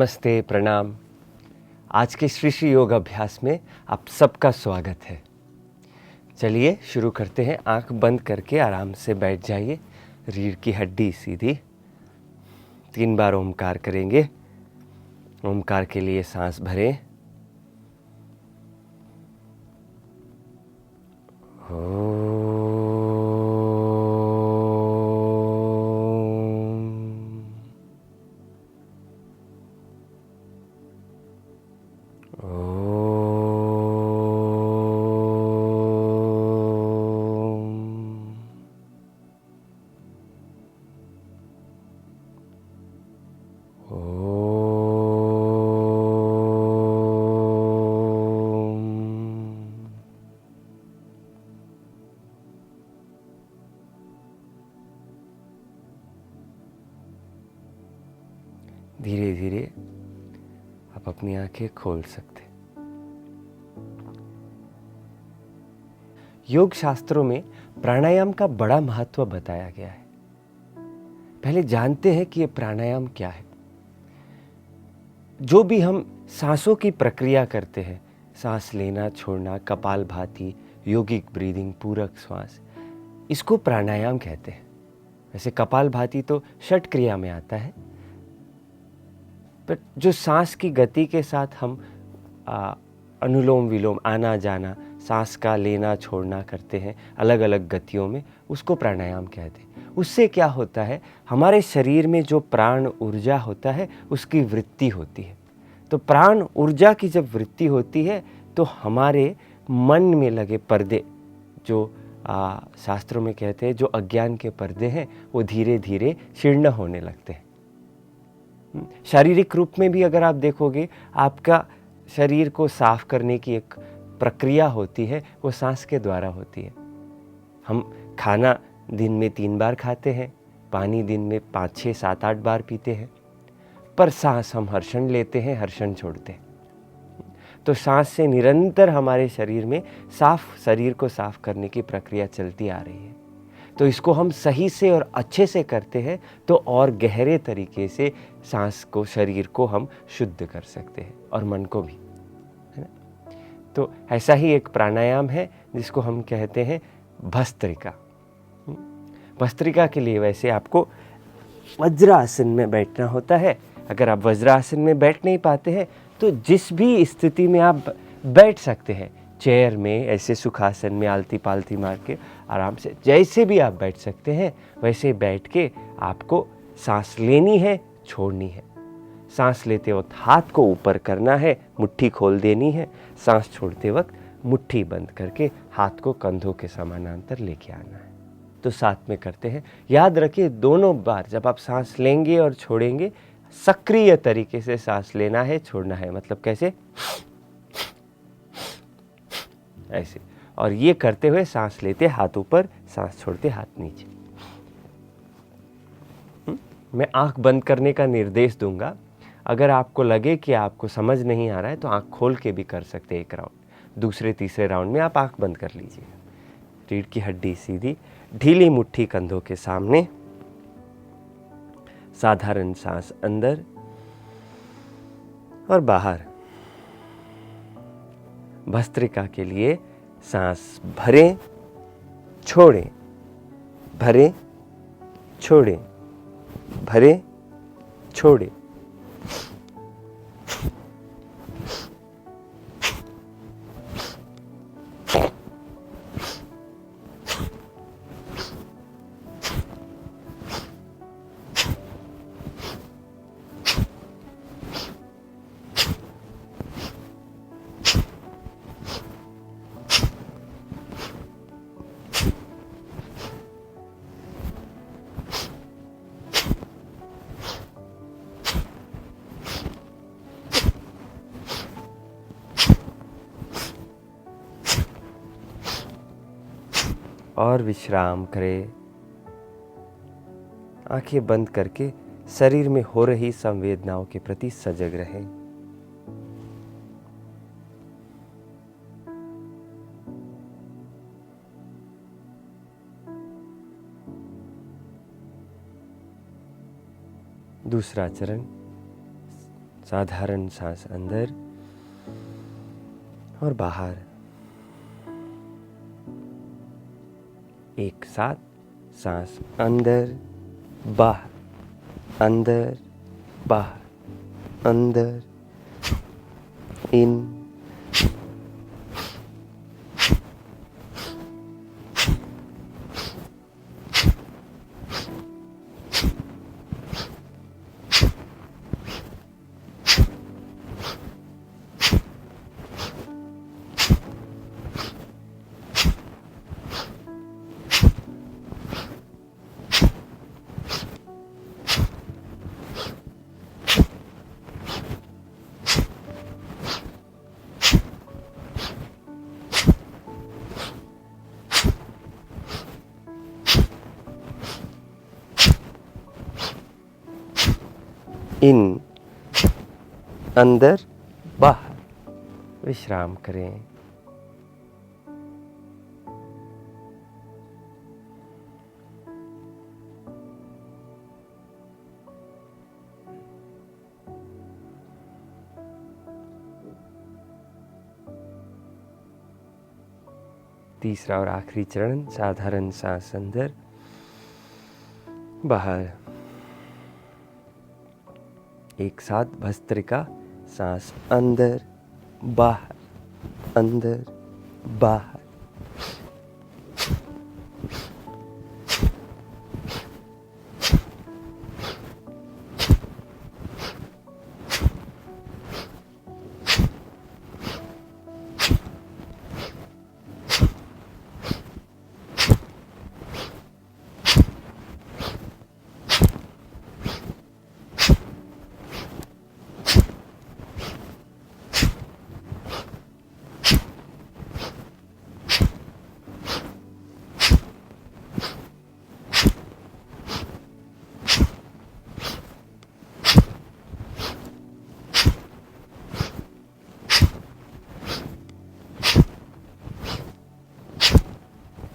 नमस्ते, प्रणाम। आज के श्री श्री योग अभ्यास में आप सबका स्वागत है। चलिए शुरू करते हैं। आंख बंद करके आराम से बैठ जाइए। रीढ़ की हड्डी सीधी। 3 बार ओमकार करेंगे। ओमकार के लिए सांस भरें। धीरे धीरे आप अपनी आंखें खोल सकते। योग शास्त्रों में प्राणायाम का बड़ा महत्व बताया गया है। पहले जानते हैं कि ये प्राणायाम क्या है। जो भी हम सांसों की प्रक्रिया करते हैं, सांस लेना छोड़ना, कपालभाति, योगिक ब्रीदिंग, पूरक श्वास, इसको प्राणायाम कहते हैं। वैसे कपालभाति तो षट क्रिया में आता है, पर जो सांस की गति के साथ हम अनुलोम विलोम, आना जाना, सांस का लेना छोड़ना करते हैं अलग अलग गतियों में, उसको प्राणायाम कहते हैं। उससे क्या होता है, हमारे शरीर में जो प्राण ऊर्जा होता है उसकी वृत्ति होती है। तो प्राण ऊर्जा की जब वृत्ति होती है तो हमारे मन में लगे पर्दे, जो शास्त्रों में कहते हैं जो अज्ञान के पर्दे हैं, वो धीरे धीरे क्षीर्ण होने लगते हैं। शारीरिक रूप में भी अगर आप देखोगे, आपका शरीर को साफ करने की एक प्रक्रिया होती है, वो सांस के द्वारा होती है। हम खाना दिन में 3 बार खाते हैं, पानी दिन में 5, 6, 7, 8 बार पीते हैं, पर सांस हम हर्षण लेते हैं, हर्षण छोड़ते हैं। तो सांस से निरंतर हमारे शरीर में शरीर को साफ करने की प्रक्रिया चलती आ रही है। तो इसको हम सही से और अच्छे से करते हैं तो और गहरे तरीके से सांस को, शरीर को हम शुद्ध कर सकते हैं, और मन को भी, है ना। तो ऐसा ही एक प्राणायाम है जिसको हम कहते हैं भस्त्रिका। भस्त्रिका के लिए वैसे आपको वज्रासन में बैठना होता है। अगर आप वज्रासन में बैठ नहीं पाते हैं तो जिस भी स्थिति में आप बैठ सकते हैं, चेयर में, ऐसे सुखासन में आलती पालती मार के आराम से, जैसे भी आप बैठ सकते हैं वैसे बैठ के आपको सांस लेनी है, छोड़नी है। सांस लेते वक्त हाथ को ऊपर करना है, मुट्ठी खोल देनी है। सांस छोड़ते वक्त मुट्ठी बंद करके हाथ को कंधों के समानांतर लेके आना है। तो साथ में करते हैं। याद रखिए, दोनों बार जब आप सांस लेंगे और छोड़ेंगे, सक्रिय तरीके से सांस लेना है, छोड़ना है। मतलब कैसे? ऐसे। और ये करते हुए सांस लेते हाथ ऊपर, सांस छोड़ते हाथ नीचे। मैं आंख बंद करने का निर्देश दूंगा। अगर आपको लगे कि आपको समझ नहीं आ रहा है तो आंख खोल के भी कर सकते हैं। 1 राउंड, दूसरे तीसरे राउंड में आप आंख बंद कर लीजिए। रीढ़ की हड्डी सीधी, ढीली मुट्ठी कंधों के सामने, साधारण सांस अंदर और बाहर। भस्त्रिका के लिए सांस भरें, छोड़ें, भरें, छोड़ें, भरें, छोड़ें। और विश्राम करें। आंखें बंद करके शरीर में हो रही संवेदनाओं के प्रति सजग रहें। दूसरा चरण, साधारण सांस अंदर और बाहर। एक साथ सांस अंदर बाहर, अंदर बाहर, अंदर इन इन अंदर बाहर। विश्राम करें। तीसरा और आखिरी चरण, साधारण सांस अंदर बाहर। एक साथ भस्त्रिका, सांस अंदर बाहर, अंदर बाहर।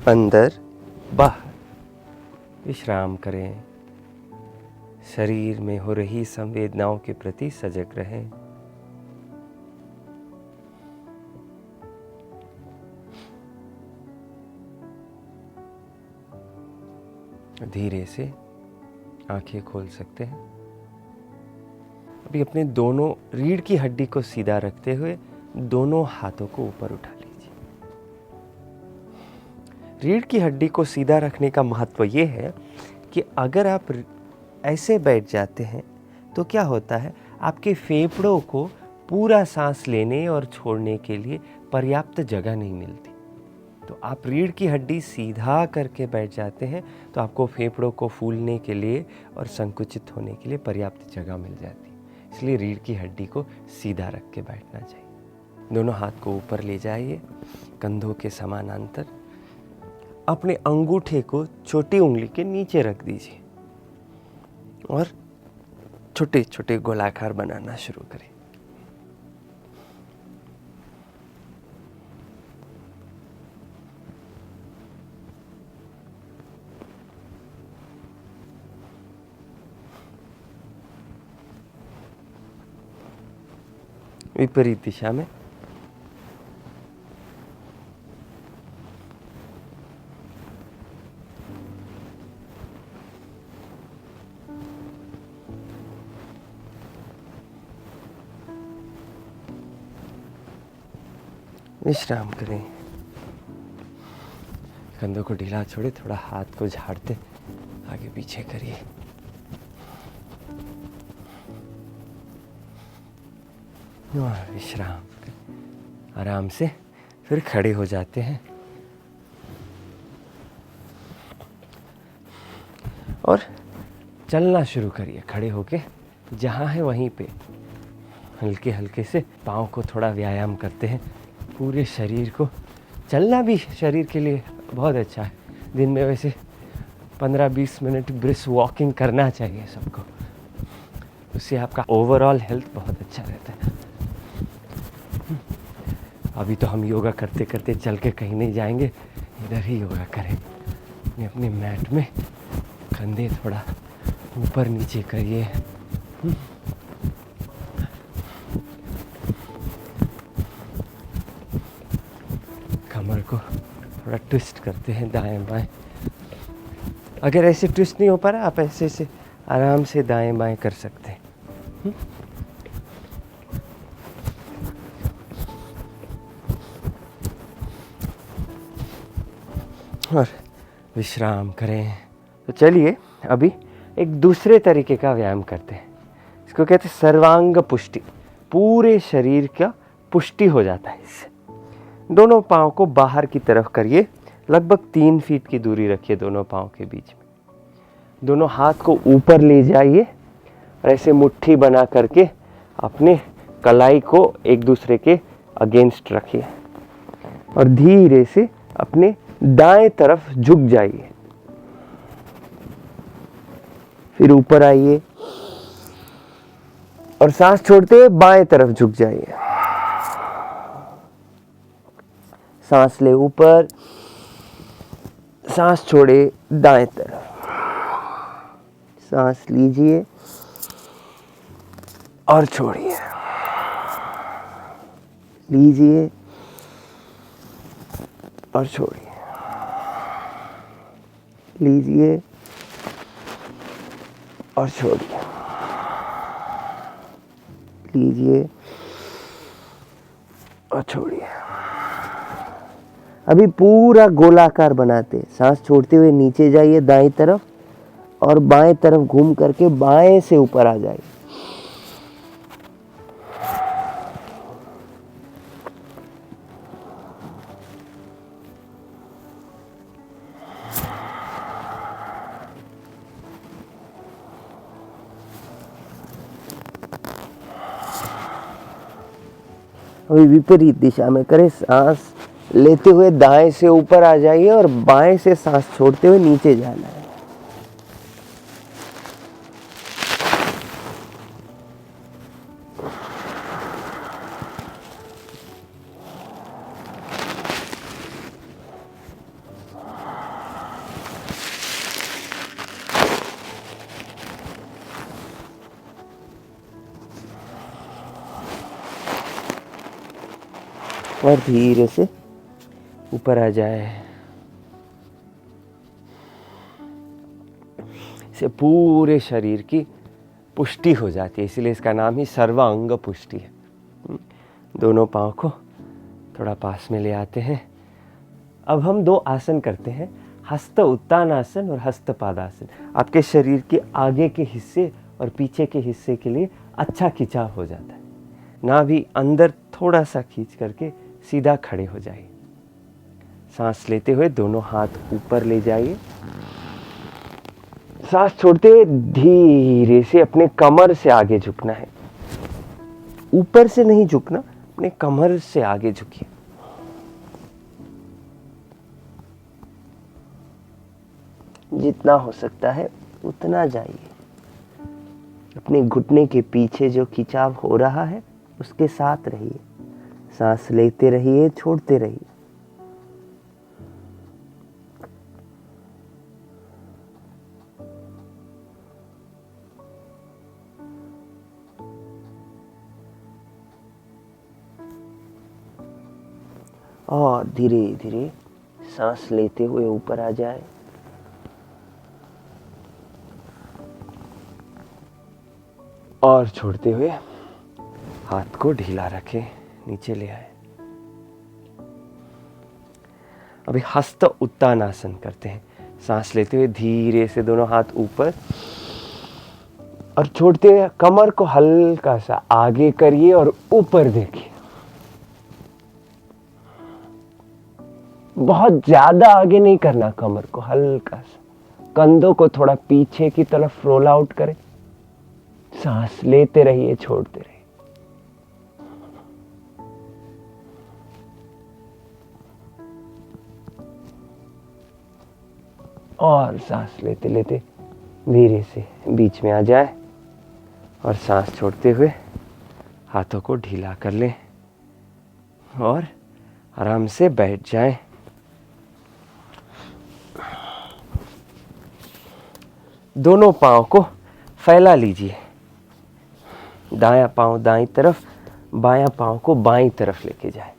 अंदर बाहर। विश्राम करें। शरीर में हो रही संवेदनाओं के प्रति सजग रहें। धीरे से आंखें खोल सकते हैं। अभी अपने दोनों रीढ़ की हड्डी को सीधा रखते हुए दोनों हाथों को ऊपर उठा लीजिए। रीढ़ की हड्डी को सीधा रखने का महत्व ये है कि अगर आप ऐसे बैठ जाते हैं तो क्या होता है, आपके फेफड़ों को पूरा सांस लेने और छोड़ने के लिए पर्याप्त जगह नहीं मिलती। तो आप रीढ़ की हड्डी सीधा करके बैठ जाते हैं तो आपको फेफड़ों को फूलने के लिए और संकुचित होने के लिए पर्याप्त जगह मिल जाती है। इसलिए रीढ़ की हड्डी को सीधा रख के बैठना चाहिए। दोनों हाथ को ऊपर ले जाइए, कंधों के समानांतर। अपने अंगूठे को छोटी उंगली के नीचे रख दीजिए और छोटे छोटे गोलाकार बनाना शुरू करें। विपरीत दिशा में। विश्राम करें। कंधों को ढीला छोड़े, थोड़ा हाथ को झाड़ते आगे पीछे करिए। और विश्राम करें। आराम से फिर खड़े हो जाते हैं और चलना शुरू करिए। खड़े होके जहाँ है वहीं पे हल्के हल्के से पाँव को थोड़ा व्यायाम करते हैं। पूरे शरीर को चलना भी शरीर के लिए बहुत अच्छा है। दिन में वैसे 15-20 मिनट ब्रिस्क वॉकिंग करना चाहिए सबको। उससे आपका ओवरऑल हेल्थ बहुत अच्छा रहता है। अभी तो हम योगा करते करते चल के कहीं नहीं जाएंगे, इधर ही योगा करें। अपने मैट में कंधे थोड़ा ऊपर नीचे करिए कमर को थोड़ा ट्विस्ट करते हैं दाएं बाएं। अगर ऐसे ट्विस्ट नहीं हो पा रहा, आप ऐसे से आराम से दाएं बाएं कर सकते हैं। और विश्राम करें। तो चलिए अभी एक दूसरे तरीके का व्यायाम करते हैं। इसको कहते हैं सर्वांग पुष्टि। पूरे शरीर का पुष्टि हो जाता है इससे। दोनों पाँव को बाहर की तरफ करिए, लगभग 3 फीट की दूरी रखिए दोनों पाँव के बीच में। दोनों हाथ को ऊपर ले जाइए और ऐसे मुट्ठी बना करके अपने कलाई को एक दूसरे के अगेंस्ट रखिए और धीरे से अपने दाएं तरफ झुक जाइए। फिर ऊपर आइए और सांस छोड़ते हुए बाएं तरफ झुक जाइए। सांस ले ऊपर, सांस छोड़े दाएं तरफ। सांस लीजिए और छोड़िए, लीजिए और छोड़िए, लीजिए और छोड़िए, लीजिए और छोड़िए। अभी पूरा गोलाकार बनाते, सांस छोड़ते हुए नीचे जाइए दाईं तरफ और बाएं तरफ घूम करके बाएं से ऊपर आ जाइए। अभी विपरीत दिशा में करें। सांस लेते हुए दाएं से ऊपर आ जाइए और बाएं से सांस छोड़ते हुए नीचे जाना है। और धीरे से ऊपर आ जाए। इससे पूरे शरीर की पुष्टि हो जाती है, इसलिए इसका नाम ही सर्वांग पुष्टि है। दोनों पाँव को थोड़ा पास में ले आते हैं। अब हम 2 आसन करते हैं, हस्त उत्तान आसन और हस्त पादासन। आपके शरीर के आगे के हिस्से और पीछे के हिस्से के लिए अच्छा खिंचाव हो जाता है। नाभि अंदर थोड़ा सा खींच करके सीधा खड़े हो जाइए। सांस लेते हुए दोनों हाथ ऊपर ले जाइए। सांस छोड़ते हुए धीरे से अपने कमर से आगे झुकना है। ऊपर से नहीं झुकना, अपने कमर से आगे झुकिए। जितना हो सकता है उतना जाइए। अपने घुटने के पीछे जो खिंचाव हो रहा है उसके साथ रहिए। सांस लेते रहिए, छोड़ते रहिए। और धीरे धीरे सांस लेते हुए ऊपर आ जाए और छोड़ते हुए हाथ को ढीला रखें, नीचे ले आए। अभी हस्त उत्तान आसन करते हैं। सांस लेते हुए धीरे से दोनों हाथ ऊपर और छोड़ते हुए कमर को हल्का सा आगे करिए और ऊपर देखिए। बहुत ज्यादा आगे नहीं करना, कमर को हल्का सा, कंधों को थोड़ा पीछे की तरफ रोल आउट करें। सांस लेते रहिए, छोड़ते रहिए। और सांस लेते लेते धीरे से बीच में आ जाए और सांस छोड़ते हुए हाथों को ढीला कर लें और आराम से बैठ जाएं। दोनों पाँव को फैला लीजिए। दायां पाँव दाईं तरफ, बायां पाँव को बाईं तरफ लेके जाए।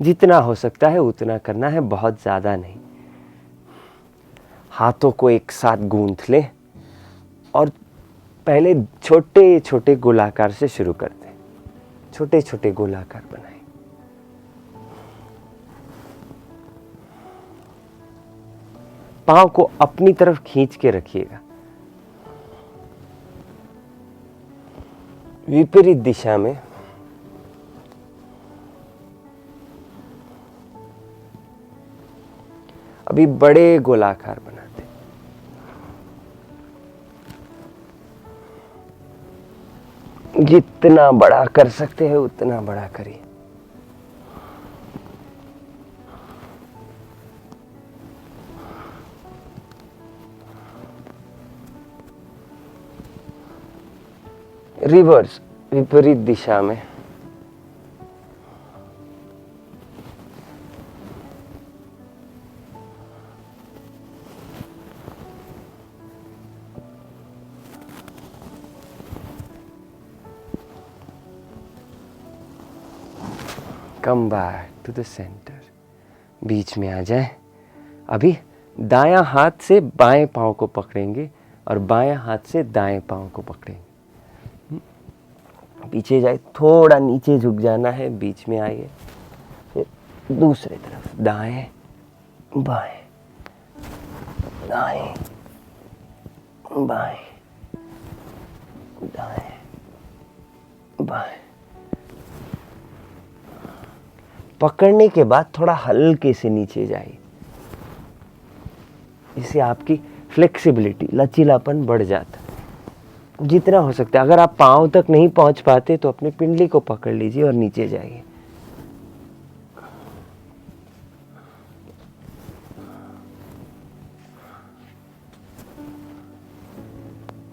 जितना हो सकता है उतना करना है, बहुत ज़्यादा नहीं। हाथों को एक साथ गूंथ लें और पहले छोटे छोटे गोलाकार से शुरू करते हैं। छोटे छोटे गोलाकार बनाएं। पांव को अपनी तरफ खींच के रखिएगा। विपरीत दिशा में अभी बड़े गोलाकार बनाते हैं। जितना बड़ा कर सकते हैं उतना बड़ा करिए। रिवर्स, विपरीत दिशा में come back to the centre, बीच में आ जाए। अभी दायां हाथ से बाएं पांव को पकड़ेंगे और बाएं हाथ से दाएं पांव को पकड़ेंगे। पीछे जाए, थोड़ा नीचे झुक जाना है, बीच में आइए। फिर दूसरी तरफ दाएं बाएं दाएं बाएं दाएं बाएं। पकड़ने के बाद थोड़ा हल्के से नीचे जाइए। इससे आपकी फ्लेक्सिबिलिटी, लचीलापन बढ़ जाता है। जितना हो सकता है, अगर आप पांव तक नहीं पहुंच पाते तो अपने पिंडली को पकड़ लीजिए और नीचे जाइए।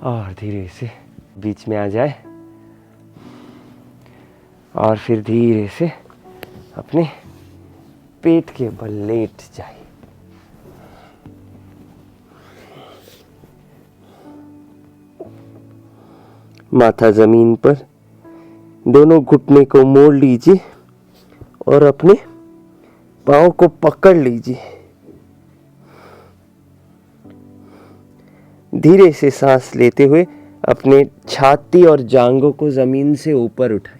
और धीरे से बीच में आ जाए और फिर धीरे से अपने पेट के बल लेट जाइए। माथा जमीन पर, दोनों घुटने को मोड़ लीजिए और अपने पांव को पकड़ लीजिए। धीरे से सांस लेते हुए अपने छाती और जांघों को जमीन से ऊपर उठाएं।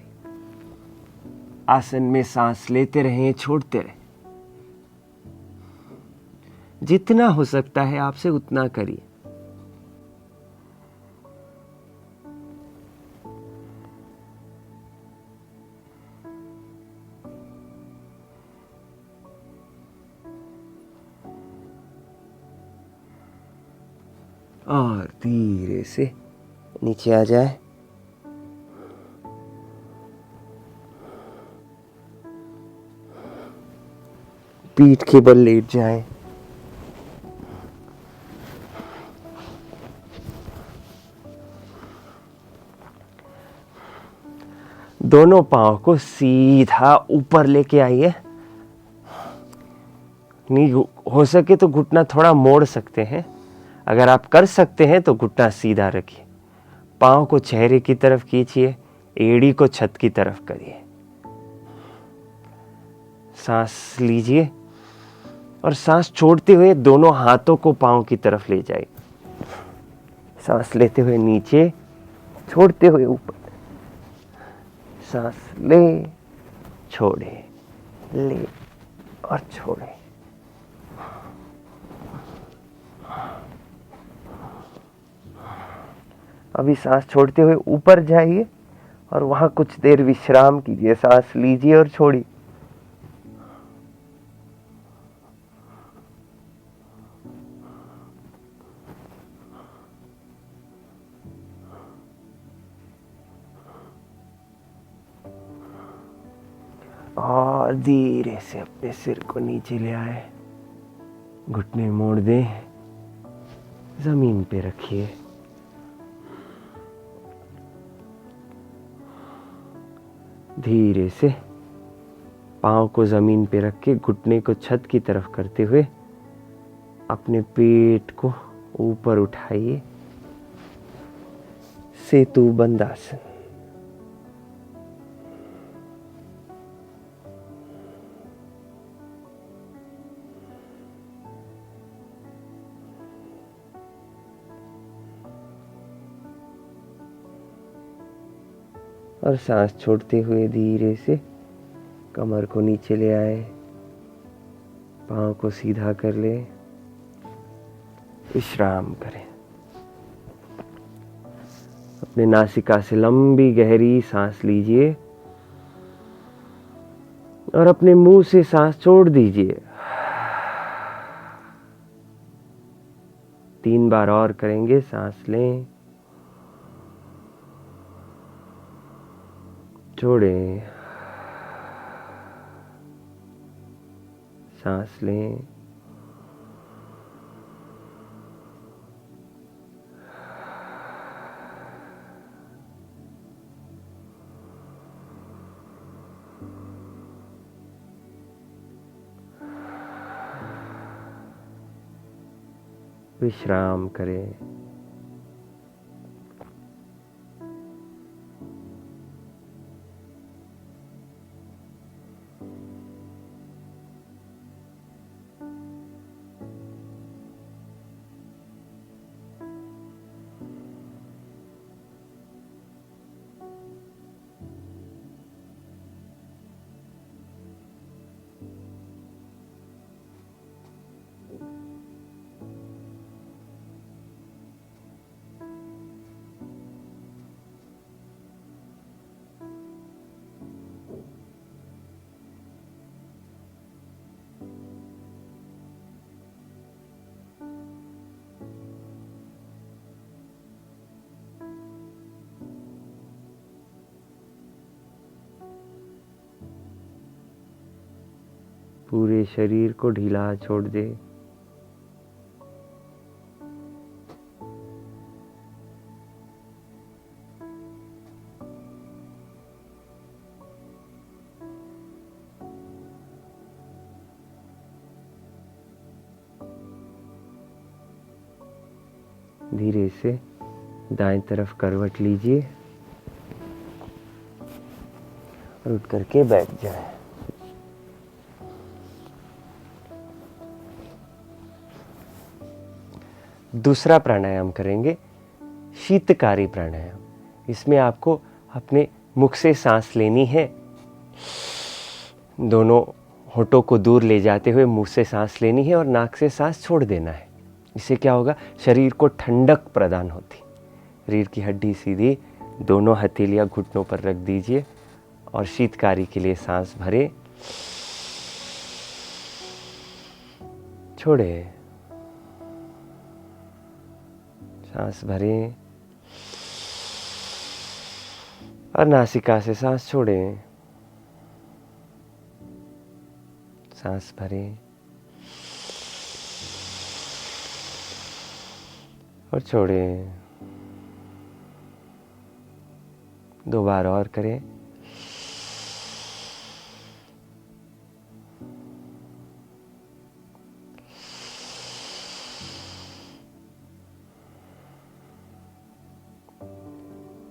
आसन में सांस लेते रहें, छोड़ते रहें। जितना हो सकता है आपसे उतना करिए। और धीरे से नीचे आ जाए। पीठ के बल लेट जाए। दोनों पांव को सीधा ऊपर लेके आइए। नहीं हो सके तो घुटना थोड़ा मोड़ सकते हैं। अगर आप कर सकते हैं तो घुटना सीधा रखिए। पांव को चेहरे की तरफ खींचिए, एड़ी को छत की तरफ करिए। सांस लीजिए और सांस छोड़ते हुए दोनों हाथों को पांव की तरफ ले जाइए। सांस लेते हुए नीचे, छोड़ते हुए ऊपर। सांस ले, छोड़े, ले और छोड़े। अभी सांस छोड़ते हुए ऊपर जाइए और वहां कुछ देर विश्राम कीजिए। सांस लीजिए और छोड़िए। और धीरे से अपने सिर को नीचे ले आए, घुटने मोड़ दें, जमीन पे रखिए। धीरे से पांव को जमीन पे रख के घुटने को छत की तरफ करते हुए अपने पेट को ऊपर उठाइए। सेतु बंद आसन। और सांस छोड़ते हुए धीरे से कमर को नीचे ले आए, पाँव को सीधा कर ले, विश्राम करें। अपने नासिका से लंबी गहरी सांस लीजिए और अपने मुंह से सांस छोड़ दीजिए। 3 बार और करेंगे। सांस लें, छोड़ें, सांस लें, विश्राम करें। पूरे शरीर को ढीला छोड़ दे। धीरे से दाएं तरफ करवट लीजिए और उठ करके बैठ जाए। दूसरा प्राणायाम करेंगे, शीतकारी प्राणायाम। इसमें आपको अपने मुख से सांस लेनी है, दोनों होठों को दूर ले जाते हुए मुंह से सांस लेनी है और नाक से सांस छोड़ देना है। इससे क्या होगा, शरीर को ठंडक प्रदान होती। शरीर की हड्डी सीधी, दोनों हथेलियां घुटनों पर रख दीजिए और शीतकारी के लिए सांस भरें, छोड़े, सांस भरें और नासिका से सांस छोड़ें, सांस भरें और छोड़ें। 2 बार और करें।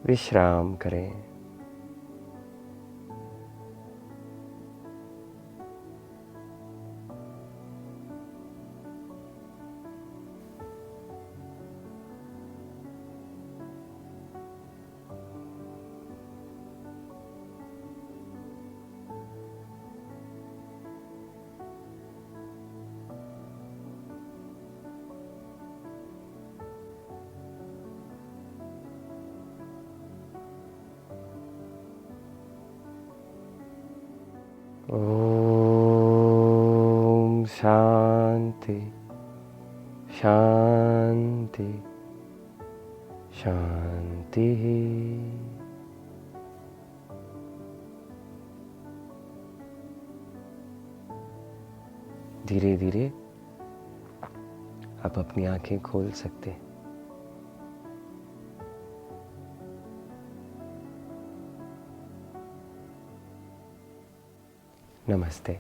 विश्राम करें। ओम शांति शांति शांति। धीरे धीरे आप अपनी आंखें खोल सकते हैं। नमस्ते।